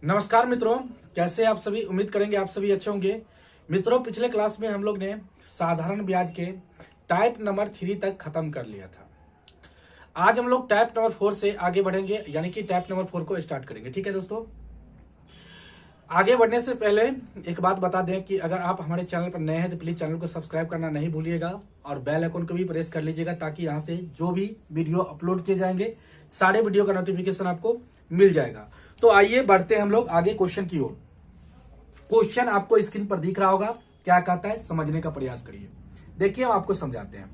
नमस्कार मित्रों, कैसे आप सभी। उम्मीद करेंगे आप सभी अच्छे होंगे। मित्रों, पिछले क्लास में हम लोग ने साधारण ब्याज के टाइप नंबर 3 तक खत्म कर लिया था। आज हम लोग टाइप नंबर 4 से आगे बढ़ेंगे, यानी कि टाइप नंबर 4 को स्टार्ट करेंगे। ठीक है दोस्तों, आगे बढ़ने से पहले एक बात बता दें कि अगर आप हमारे चैनल पर नए हैं तो प्लीज चैनल को सब्सक्राइब करना नहीं भूलिएगा और बेल आइकन को भी प्रेस कर लीजिएगा, ताकि यहाँ से जो भी वीडियो अपलोड किए जाएंगे सारे वीडियो का नोटिफिकेशन आपको मिल जाएगा। तो आइए बढ़ते हैं हम लोग आगे क्वेश्चन की ओर। क्वेश्चन आपको स्क्रीन पर दिख रहा होगा, क्या कहता है समझने का प्रयास करिए। देखिए हम आपको समझाते हैं।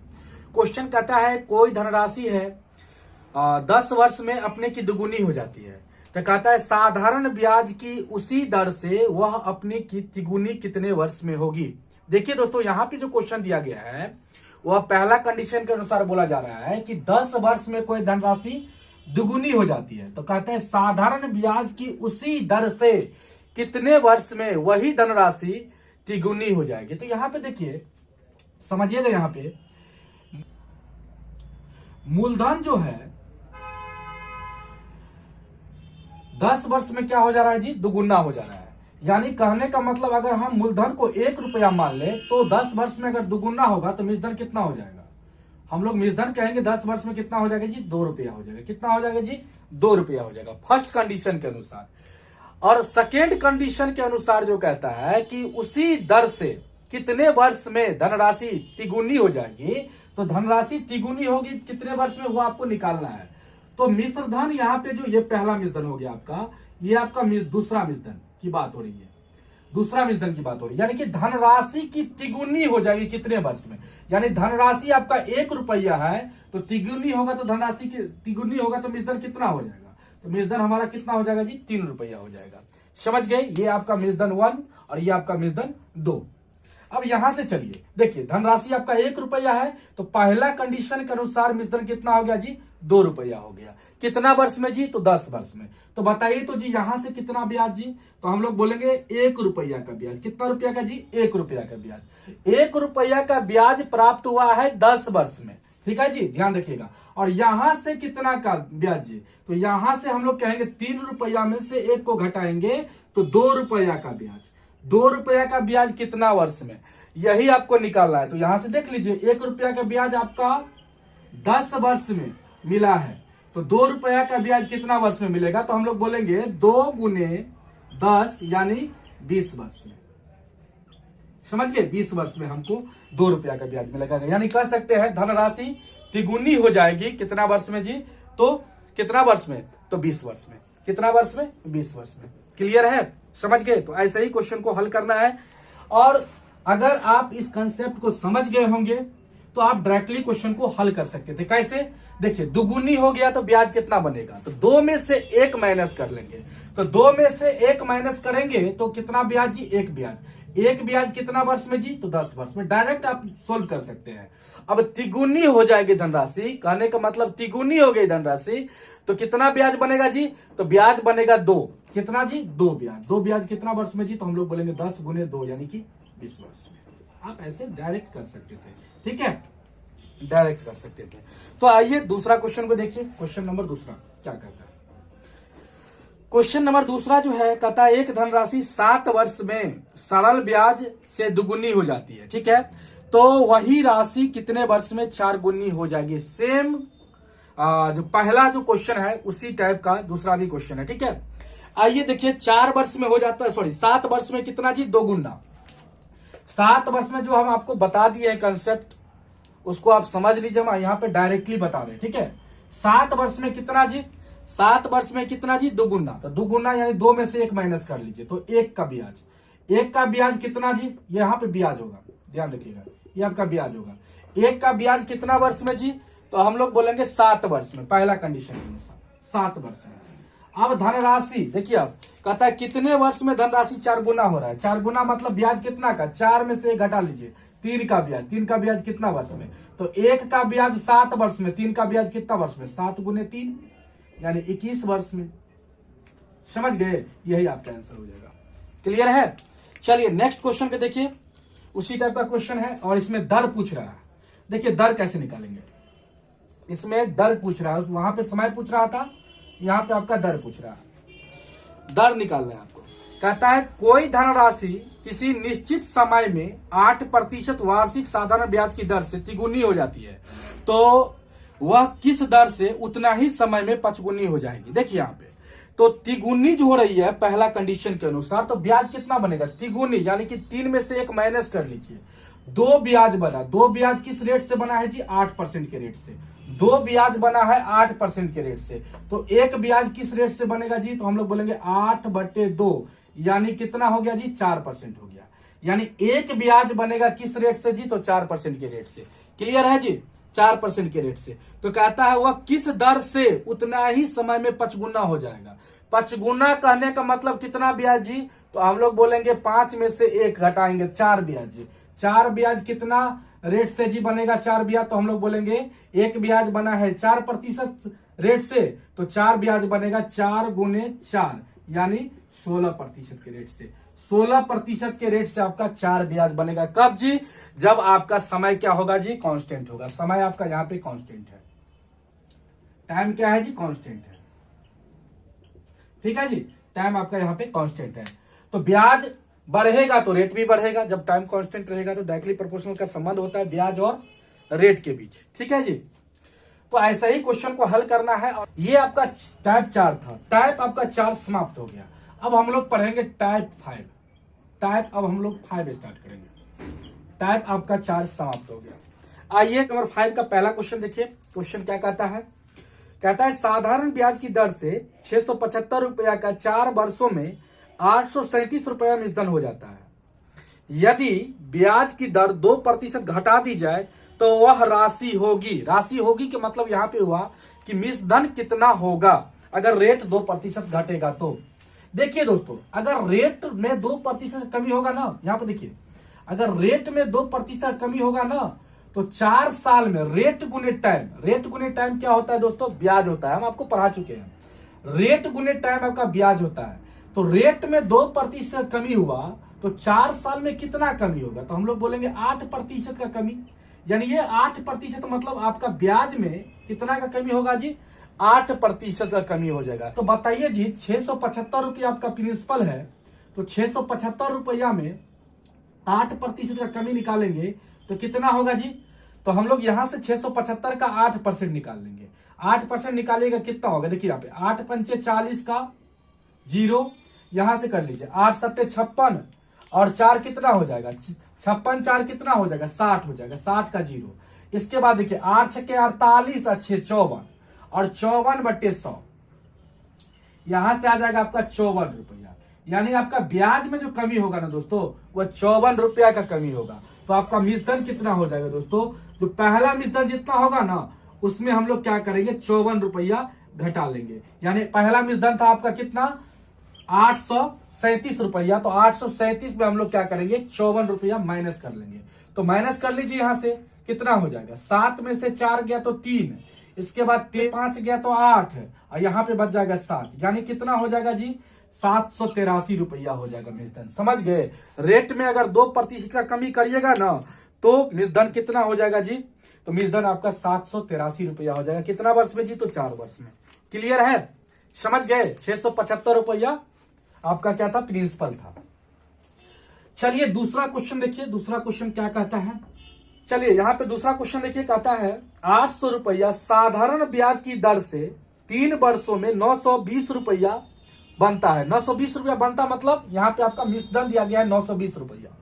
क्वेश्चन कहता है कोई धनराशि है 10 वर्ष में अपने की दुगुनी हो जाती है। तो कहता है साधारण ब्याज की उसी दर से वह अपनी की तिगुनी कितने वर्ष में होगी। देखिए दोस्तों, यहाँ पे जो क्वेश्चन दिया गया है वह पहला कंडीशन के अनुसार बोला जा रहा है कि 10 वर्ष में कोई धनराशि दुगुनी हो जाती है। तो कहते हैं साधारण ब्याज की उसी दर से कितने वर्ष में वही धनराशि तिगुनी हो जाएगी। तो यहां पे देखिए, समझिएगा, यहां पे मूलधन जो है 10 वर्ष में क्या हो जा रहा है जी, दुगुना हो जा रहा है। यानी कहने का मतलब अगर हम मूलधन को 1 रुपया मान ले तो 10 वर्ष में अगर दुगुना होगा तो मूलधन कितना हो जाएगा। हम लोग मूलधन कहेंगे 10 वर्ष में कितना हो जाएगा जी, 2 रुपया हो जाएगा। कितना हो जाएगा जी, 2 रुपया हो जाएगा फर्स्ट कंडीशन के अनुसार। और सेकेंड कंडीशन के अनुसार जो कहता है कि उसी दर से कितने वर्ष में धनराशि तिगुनी हो जाएगी। तो धनराशि तिगुनी होगी कितने वर्ष में, वो आपको निकालना है। तो मिश्र धन यहाँ पे जो ये पहला मिश्र धन हो गया आपका, ये आपका दूसरा मिश्र धन की बात हो रही है। दूसरा मिश्रण की बात हो रही है, यानी कि धनराशि की तिगुनी हो जाएगी कितने वर्ष में। यानी धनराशि आपका 1 रुपया है तो तिगुनी होगा, तो धनराशि की तिगुनी होगा तो मिश्रण कितना हो जाएगा। तो मिश्रण हमारा कितना हो जाएगा जी, 3 रुपया हो जाएगा। समझ गए, ये आपका मिश्रण 1 और ये आपका मिश्रण 2। अब यहां से चलिए देखिए, धनराशि आपका 1 रुपया है तो पहला कंडीशन के अनुसार मिश्रण कितना हो गया जी, 2 रुपया हो गया। कितना वर्ष में जी, तो 10 वर्ष में। तो बताइए तो जी यहां से कितना ब्याज जी, तो हम लोग बोलेंगे 1 रुपया का ब्याज। कितना रुपया का जी, 1 रुपया का ब्याज। 1 रुपया का ब्याज प्राप्त हुआ है 10 वर्ष में। ठीक है जी, ध्यान रखिएगा। और यहां से कितना का ब्याज जी, तो यहां से हम लोग कहेंगे 3 रुपया में से 1 को घटाएंगे तो 2 रुपया का ब्याज। 2 रुपया का ब्याज कितना वर्ष में, यही आपको निकालना है। तो यहां से देख लीजिए, 1 रुपया का ब्याज आपका 10 वर्ष में मिला है, तो 2 रुपया का ब्याज कितना वर्ष में मिलेगा। तो हम लोग बोलेंगे 2 गुने 10 यानी 20 वर्ष में। समझ गए, 20 वर्ष में हमको 2 रुपया का ब्याज मिलेगा। यानी कह सकते हैं धनराशि तिगुनी हो जाएगी कितना वर्ष में जी, तो कितना वर्ष में, तो 20 वर्ष में। कितना वर्ष में, 20 वर्ष में। क्लियर है, समझ गए। तो ऐसे ही क्वेश्चन को हल करना है। और अगर आप इस कंसेप्ट को समझ गए होंगे तो आप डायरेक्टली क्वेश्चन को हल कर सकते थे। कैसे, देखिए दुगुनी हो गया तो ब्याज कितना बनेगा, तो 2 में से 1 माइनस कर लेंगे। तो 2 में से 1 माइनस करेंगे तो कितना ब्याज जी, 1 ब्याज। 1 ब्याज कितना वर्ष में जी, तो 10 वर्ष में। डायरेक्ट आप सोल्व कर सकते हैं। अब तिगुनी हो जाएगी धनराशि, कहने का मतलब तिगुनी हो गई धनराशि, तो कितना ब्याज बनेगा जी, तो ब्याज बनेगा 2। कितना जी, 2 ब्याज। 2 ब्याज कितना वर्ष में जी, तो हम लोग बोलेंगे 10 गुने 2 यानी कि 20 वर्ष में। आप ऐसे डायरेक्ट कर सकते थे, ठीक है, डायरेक्ट कर सकते थे। तो आइए दूसरा क्वेश्चन को देखिए। क्वेश्चन नंबर दूसरा क्या कहता है। क्वेश्चन नंबर दूसरा जो है, कहता है एक धनराशि 7 वर्ष में सरल ब्याज से दुगुनी हो जाती है। ठीक है, तो वही राशि कितने वर्ष में 4 गुनी हो जाएगी। सेम जो पहला जो क्वेश्चन है उसी टाइप का दूसरा भी क्वेश्चन है। ठीक है, आइए देखिए, 4 वर्ष में हो जाता है, सॉरी 7 वर्ष में कितना जी, 2 गुना। 7 वर्ष में जो हम आपको बता दिए कंसेप्ट उसको आप समझ लीजिए, हम यहाँ पे डायरेक्टली बता रहे हैं। ठीक है, 7 वर्ष में कितना जी, 7 वर्ष में कितना जी, 2 गुना। तो 2 गुना यानी 2 में से 1 माइनस कर लीजिए, तो 1 का ब्याज। 1 का ब्याज कितना जी, यहाँ पे ब्याज होगा, ध्यान रखिएगा, ये आपका ब्याज होगा। 1 का ब्याज कितना वर्ष में जी, तो हम लोग बोलेंगे 7 वर्ष में, पहला कंडीशन के अनुसार 7 वर्ष में। अब धनराशि देखिए, अब कहता है कितने वर्ष में धनराशि 4 गुना हो रहा है। 4 गुना मतलब ब्याज कितना का, 4 में से 1 घटा लीजिए, 3 का ब्याज। 3 का ब्याज कितना वर्ष में, तो 1 का ब्याज 7 वर्ष में, 3 का ब्याज कितना वर्ष में, 7 गुने 3 यानी 21 वर्ष में। समझ गए, यही आपका आंसर हो जाएगा। क्लियर है, चलिए नेक्स्ट क्वेश्चन के देखिए। उसी टाइप का क्वेश्चन है और इसमें दर पूछ रहा है। देखिए दर कैसे निकालेंगे, इसमें दर पूछ रहा है, वहां पे समय पूछ रहा था, यहाँ पे आपका दर पूछ रहा है। दर निकालना है आपको। कहता है कोई धनराशि किसी निश्चित समय में 8% वार्षिक साधारण ब्याज की दर से तिगुनी हो जाती है, तो वह किस दर से उतना ही समय में पचगुनी हो जाएगी। देखिए यहाँ पे तो तिगुनी जो हो रही है पहला कंडीशन के अनुसार, तो ब्याज कितना बनेगा तिगुनी, यानी कि 3 में से 1 माइनस कर लीजिए। 2 ब्याज बना, 2 ब्याज किस रेट से बना है जी 8% के रेट से। 2 ब्याज बना है 8% के रेट से, तो 1 ब्याज किस रेट से बनेगा जी, तो हम लोग बोलेंगे 8/2, यानी कितना हो गया जी 4% हो गया। यानी 1 ब्याज बनेगा किस रेट से जी, तो 4% के रेट से। क्लियर है जी, 4% के रेट से। तो कहता है वह किस दर से उतना ही समय में 5 हो जाएगा। 5 कहने का मतलब कितना ब्याज जी, तो हम लोग बोलेंगे 5 में से 1 घटाएंगे 4 ब्याज जी। 4 ब्याज कितना रेट से जी बनेगा 4 ब्याज, तो हम लोग बोलेंगे 1 ब्याज बना है 4% रेट से, तो 4 ब्याज बनेगा 4 × 4 यानी 16% के रेट से। 16% के रेट से आपका 4 ब्याज बनेगा। कब जी, जब आपका समय क्या होगा जी कांस्टेंट होगा। समय आपका यहाँ पे कांस्टेंट है, टाइम क्या है जी कांस्टेंट है। ठीक है जी, टाइम आपका यहाँ पे कांस्टेंट है। तो ब्याज बढ़ेगा तो रेट भी बढ़ेगा। जब टाइम कांस्टेंट रहेगा तो डायरेक्टली प्रोपोर्शनल का संबंध होता है ब्याज और रेट के बीच। ठीक है जी, तो ऐसा ही क्वेश्चन को हल करना है। और ये आपका टाइप 4 था। टाइप आपका 4 समाप्त हो गया। अब हम लोग पढ़ेंगे टाइप 5। टाइप अब हम लोग 5 स्टार्ट करेंगे। टाइप आपका 4 समाप्त हो गया। आइए नंबर 5 का पहला क्वेश्चन देखिए। क्वेश्चन क्या कहता है, कहता है साधारण ब्याज की दर से 675 रुपया का 4 वर्षों में 837 रुपया मिश्रण हो जाता है। यदि ब्याज की दर 2% घटा दी जाए तो वह राशि होगी। राशि होगी के मतलब यहाँ पे हुआ कि मिश्रण कितना होगा अगर रेट 2% घटेगा। तो देखिए दोस्तों, अगर रेट में 2% कमी होगा ना, यहाँ पे देखिए अगर रेट में 2% कमी होगा ना, तो 4 साल में रेट गुने टाइम। रेट गुने टाइम क्या होता है दोस्तों, ब्याज होता है। हम आपको पढ़ा चुके हैं। रेट गुने टाइम आपका ब्याज होता है। तो रेट में 2% कमी हुआ तो 4 साल में कितना कमी होगा, तो हम लोग बोलेंगे 8% का कमी। यानी ये 8% मतलब आपका ब्याज में कितना का कमी होगा जी, 8% का कमी हो जाएगा। तो बताइए जी 675 रुपया आपका प्रिंसिपल है, तो 675 रुपया में 8% का कमी निकालेंगे तो कितना होगा जी, तो हम लोग यहां से 675 का 8% निकाल लेंगे। 8% निकालेगा कितना होगा, देखिए यहाँ पे 8 पंचे 40 का 0, यहां से कर लीजिए 8 सत्ते 56 और 4 कितना हो जाएगा 56, 4 कितना हो जाएगा 60 हो जाएगा, 60 का 0। इसके बाद देखिए 8 छक्के 48, 6 54 और 54/100, यहां से आ जाएगा आपका 54 रुपया। यानी आपका ब्याज में जो कमी होगा ना दोस्तों, वह 54 रुपया का कमी होगा। तो आपका मिश्रण कितना हो जाएगा दोस्तों, जो पहला मिश्रण जितना होगा ना उसमें हम लोग क्या करेंगे 54 रुपया घटा लेंगे। यानी पहला मिश्रण था आपका कितना 837 रुपया, तो 837 में हम लोग क्या करेंगे 54 रुपया माइनस कर लेंगे। तो माइनस कर लीजिए, यहां से कितना हो जाएगा 7 में से 4 गया तो 3, इसके बाद 5 गया तो 8 और यहाँ पे बच जाएगा 7, यानी कितना हो जाएगा जी 783 रुपया हो जाएगा मिश्रण। समझ गए। रेट में अगर 2% का कमी करिएगा ना तो मिश्रण कितना हो जाएगा जी, तो मिश्रण आपका 783 रुपया हो जाएगा। कितना वर्ष में जी, तो 4 वर्ष में। क्लियर है, समझ गए। 675 रुपया आपका क्या था, प्रिंसिपल था। चलिए दूसरा क्वेश्चन देखिए। दूसरा क्वेश्चन क्या कहता है, चलिए यहाँ पे दूसरा क्वेश्चन देखिए। कहता है 800 रुपया साधारण ब्याज की दर से 3 वर्षों में 920 रुपया बनता है। 920 रुपया बनता मतलब यहाँ पे आपका मिश्रण दिया गया है 920 रुपया।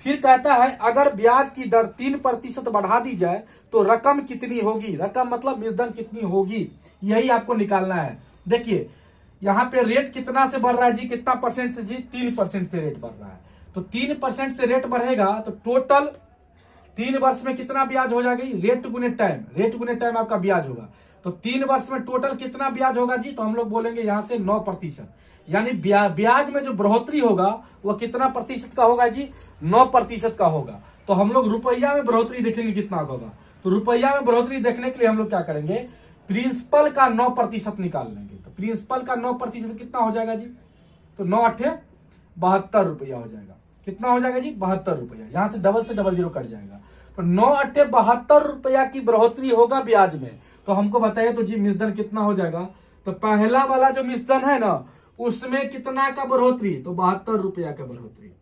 फिर कहता है अगर ब्याज की दर 3% बढ़ा दी जाए तो रकम कितनी होगी। रकम मतलब मिश्रण कितनी होगी, यही आपको निकालना है। देखिए यहाँ पे रेट कितना से बढ़ रहा है जी, कितना परसेंट से जी, 3% से रेट बढ़ रहा है। तो 3% से रेट बढ़ेगा तो टोटल 3 वर्ष में कितना ब्याज हो जाएगी, रेट गुने टाइम। रेट गुने टाइम आपका ब्याज होगा। तो 3 वर्ष में टोटल कितना ब्याज होगा जी, तो हम लोग बोलेंगे यहां से 9%। यानी ब्याज में जो बढ़ोतरी होगा वो कितना प्रतिशत का होगा जी, 9% का होगा। तो हम लोग रुपया में बढ़ोतरी देखेंगे कितना होगा। तो रुपया में बढ़ोतरी देखने के लिए हम लोग क्या करेंगे, प्रिंसिपल का 9% निकाल लेंगे। तो प्रिंसिपल का 9% कितना हो जाएगा जी, तो 9 8 72 रुपया हो जाएगा। कितना हो जाएगा जी, 72 रुपया। यहां से डबल 0 कट जाएगा। तो 9 8 72 रुपया की बढ़ोतरी होगा ब्याज में। तो हमको बताइए तो जी मिश्रण कितना हो जाएगा। तो पहला वाला जो मिश्रण है ना उसमें कितना का बढ़ोतरी, तो 72 रुपया का बढ़ोतरी।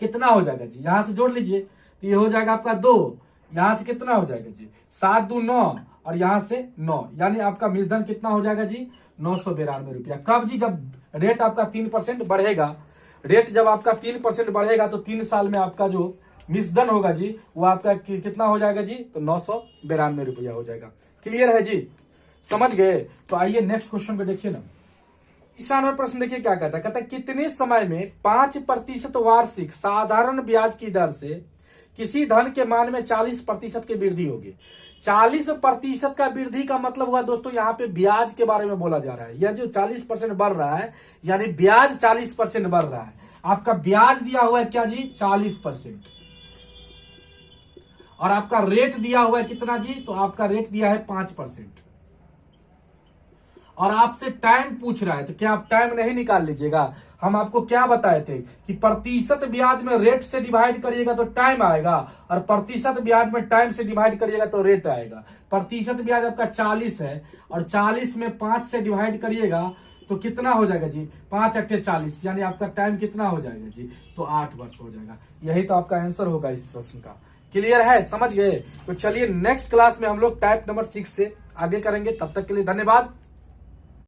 कितना हो जाएगा जी, यहां से जोड़ लीजिए, तो ये हो जाएगा आपका 2, यहां से कितना हो जाएगा जी 7 दूनी 9, और यहां से 9, यानी आपका मूलधन कितना हो जाएगा जी 992 रुपया। कब जी, जब रेट आपका 3% बढ़ेगा। रेट जब आपका 3% बढ़ेगा तो 3 साल में आपका जो मूलधन होगा जी वो आपका कितना हो जाएगा जी, तो 992 रुपया हो जाएगा। क्लियर है जी, समझ गए। तो आइए नेक्स्ट क्वेश्चन पे देखिए ना। तीसरा नंबर प्रश्न देखिए क्या कहता है, कहता है कितने समय में 5% वार्षिक साधारण ब्याज की दर से किसी धन के मान में 40% की वृद्धि होगी। 40% का वृद्धि का मतलब हुआ दोस्तों, यहाँ पे ब्याज के बारे में बोला जा रहा है। यह जो 40% बढ़ रहा है यानी ब्याज 40% बढ़ रहा है। आपका ब्याज दिया हुआ है क्या जी 40%, और आपका रेट दिया हुआ है कितना जी, तो आपका रेट दिया है 5%, और आपसे टाइम पूछ रहा है, तो क्या आप टाइम नहीं निकाल लीजिएगा। हम आपको क्या बताए थे कि प्रतिशत ब्याज में रेट से डिवाइड करिएगा तो टाइम आएगा, और प्रतिशत ब्याज में टाइम से डिवाइड करिएगा तो रेट आएगा। प्रतिशत ब्याज आपका 40 है, और 40 में 5 से डिवाइड करिएगा तो कितना हो जाएगा जी 5 अट्ठे 40, यानी आपका टाइम कितना हो जाएगा जी, तो 8 वर्ष हो जाएगा। यही तो आपका आंसर होगा इस प्रश्न का। क्लियर है, समझ गए। तो चलिए नेक्स्ट क्लास में हम लोग टाइप नंबर 6 से आगे करेंगे। तब तक के लिए धन्यवाद।